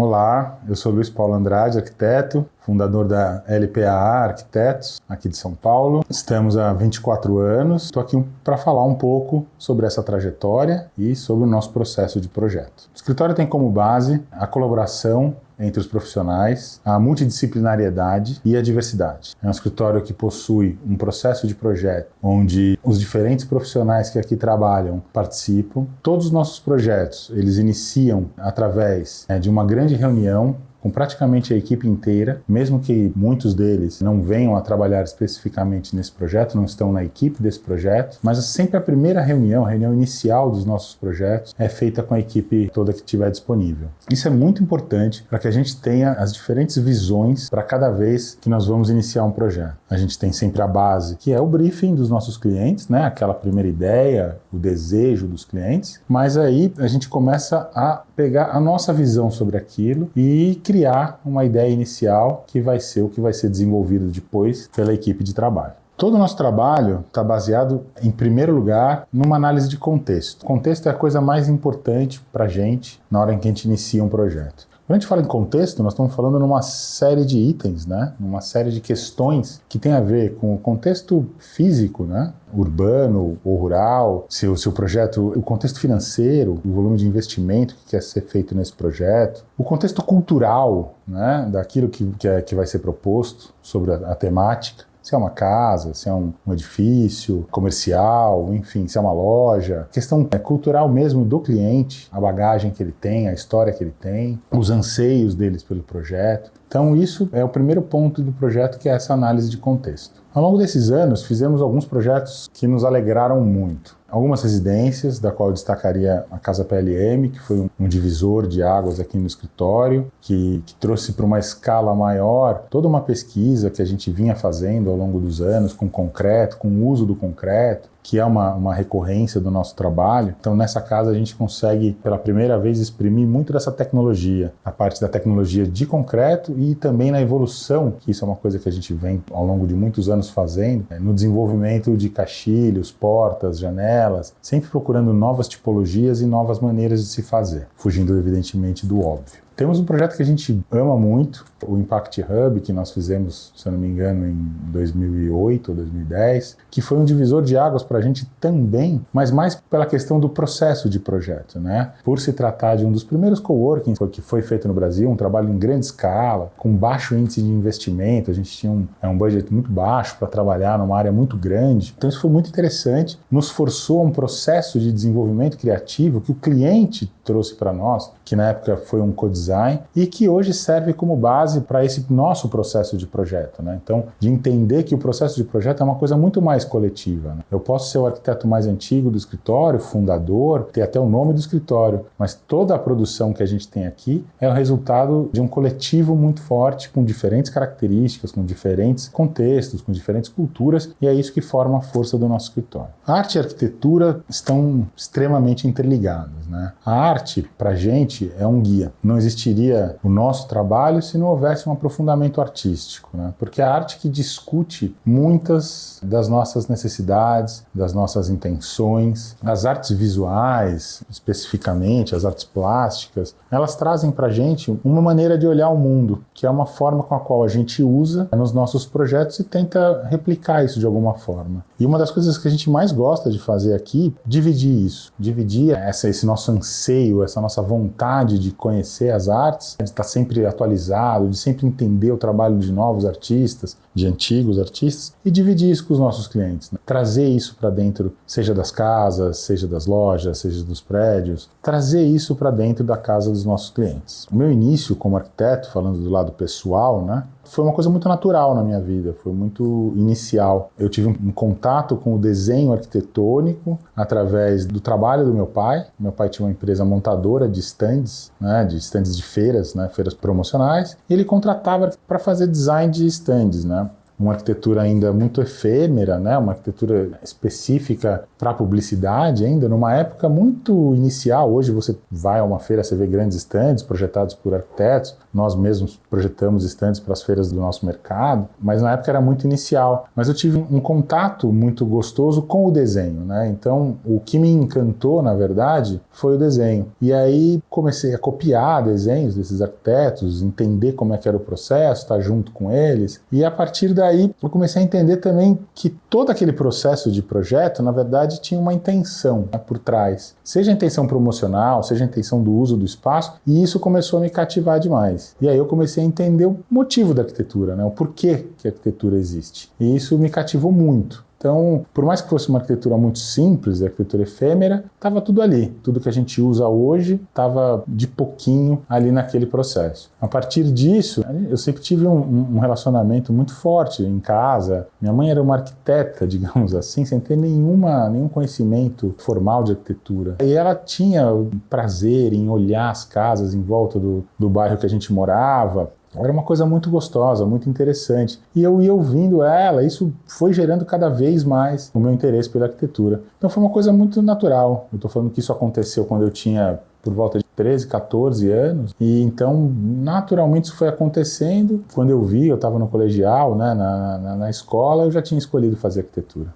Olá, eu sou Luiz Paulo Andrade, arquiteto, fundador da LPA Arquitetos, aqui de São Paulo. Estamos há 24 anos. Estou aqui para falar um pouco sobre essa trajetória e sobre o nosso processo de projeto. O escritório tem como base a colaboração entre os profissionais, a multidisciplinariedade e a diversidade. É um escritório que possui um processo de projeto onde os diferentes profissionais que aqui trabalham participam. Todos os nossos projetos, eles iniciam através de uma grande reunião com praticamente a equipe inteira, mesmo que muitos deles não venham a trabalhar especificamente nesse projeto, não estão na equipe desse projeto, mas sempre a primeira reunião, a reunião inicial dos nossos projetos, é feita com a equipe toda que estiver disponível. Isso é muito importante para que a gente tenha as diferentes visões para cada vez que nós vamos iniciar um projeto. A gente tem sempre a base, que é o briefing dos nossos clientes, né? Aquela primeira ideia, o desejo dos clientes, mas aí a gente começa a pegar a nossa visão sobre aquilo e criar uma ideia inicial que vai ser o que vai ser desenvolvido depois pela equipe de trabalho. Todo o nosso trabalho está baseado, em primeiro lugar, numa análise de contexto. O contexto é a coisa mais importante para a gente na hora em que a gente inicia um projeto. Quando a gente fala em contexto, nós estamos falando numa série de itens, né? Numa série de questões que tem a ver com o contexto físico, né? Urbano ou rural, se o projeto, o contexto financeiro, o volume de investimento que quer ser feito nesse projeto, o contexto cultural, né? Daquilo que vai ser proposto sobre a temática. Se é uma casa, se é um edifício comercial, enfim, se é uma loja. A questão cultural mesmo do cliente, a bagagem que ele tem, a história que ele tem, os anseios deles pelo projeto. Então isso é o primeiro ponto do projeto, que é essa análise de contexto. Ao longo desses anos, fizemos alguns projetos que nos alegraram muito. Algumas residências, da qual eu destacaria a Casa PLM, que foi um divisor de águas aqui no escritório, que trouxe para uma escala maior toda uma pesquisa que a gente vinha fazendo ao longo dos anos com concreto, com o uso do concreto, que é uma recorrência do nosso trabalho. Então, nessa casa, a gente consegue, pela primeira vez, exprimir muito dessa tecnologia, a parte da tecnologia de concreto e também na evolução, que isso é uma coisa que a gente vem ao longo de muitos anos fazendo, no desenvolvimento de caixilhos, portas, janelas, sempre procurando novas tipologias e novas maneiras de se fazer, fugindo, evidentemente, do óbvio. Temos um projeto que a gente ama muito, o Impact Hub, que nós fizemos, se eu não me engano, em 2008 ou 2010, que foi um divisor de águas para a gente também, mas mais pela questão do processo de projeto, né? Por se tratar de um dos primeiros coworkings que foi feito no Brasil, um trabalho em grande escala, com baixo índice de investimento, a gente tinha um budget muito baixo para trabalhar numa área muito grande. Então isso foi muito interessante, nos forçou a um processo de desenvolvimento criativo que o cliente trouxe para nós, que na época foi um co-design, e que hoje serve como base para esse nosso processo de projeto, né? Então, de entender que o processo de projeto é uma coisa muito mais coletiva, né? Eu posso ser o arquiteto mais antigo do escritório, fundador, ter até o nome do escritório, mas toda a produção que a gente tem aqui é o resultado de um coletivo muito forte, com diferentes características, com diferentes contextos, com diferentes culturas, e é isso que forma a força do nosso escritório. A arte e a arquitetura estão extremamente interligadas, né? A arte, para a gente, é um guia. Não existiria o nosso trabalho se não houvesse um aprofundamento artístico, né? Porque a arte que discute muitas das nossas necessidades, das nossas intenções. As artes visuais, especificamente, as artes plásticas, elas trazem para a gente uma maneira de olhar o mundo, que é uma forma com a qual a gente usa nos nossos projetos e tenta replicar isso de alguma forma. E uma das coisas que a gente mais gosta de fazer aqui, dividir isso, dividir esse nosso anseio, essa nossa vontade de conhecer as artes, de estar sempre atualizado, de sempre entender o trabalho de novos artistas, de antigos artistas, e dividir isso com os nossos clientes, né? Trazer isso para dentro, seja das casas, seja das lojas, seja dos prédios, trazer isso para dentro da casa dos nossos clientes. O meu início como arquiteto, falando do lado pessoal, né, foi uma coisa muito natural na minha vida, foi muito inicial. Eu tive um contato com o desenho arquitetônico através do trabalho do meu pai. Meu pai tinha uma empresa montadora de stands, né, de feiras, né, feiras promocionais, e ele contratava para fazer design de stands, né. uma arquitetura ainda muito efêmera, né? Uma arquitetura específica para publicidade ainda, numa época muito inicial. Hoje você vai a uma feira, você vê grandes estandes projetados por arquitetos, nós mesmos projetamos estandes para as feiras do nosso mercado, mas na época era muito inicial. Mas eu tive um contato muito gostoso com o desenho, né? Então, o que me encantou, na verdade, foi o desenho. E aí comecei a copiar desenhos desses arquitetos, entender como é que era o processo, estar junto com eles. E a partir daí, eu comecei a entender também que todo aquele processo de projeto, na verdade, tinha uma intenção, né, por trás. Seja a intenção promocional, seja a intenção do uso do espaço, e isso começou a me cativar demais. E aí eu comecei a entender o motivo da arquitetura, né, o porquê que a arquitetura existe. E isso me cativou muito. Então, por mais que fosse uma arquitetura muito simples, arquitetura efêmera, estava tudo ali. Tudo que a gente usa hoje estava de pouquinho ali naquele processo. A partir disso, eu sempre tive um relacionamento muito forte em casa. Minha mãe era uma arquiteta, digamos assim, sem ter nenhum conhecimento formal de arquitetura. E ela tinha o prazer em olhar as casas em volta do bairro que a gente morava. Era uma coisa muito gostosa, muito interessante. E eu ia ouvindo ela, isso foi gerando cada vez mais o meu interesse pela arquitetura. Então foi uma coisa muito natural. Eu estou falando que isso aconteceu quando eu tinha por volta de 13, 14 anos. E então, naturalmente, isso foi acontecendo. Quando eu vi, eu estava no colegial, né, na escola, eu já tinha escolhido fazer arquitetura.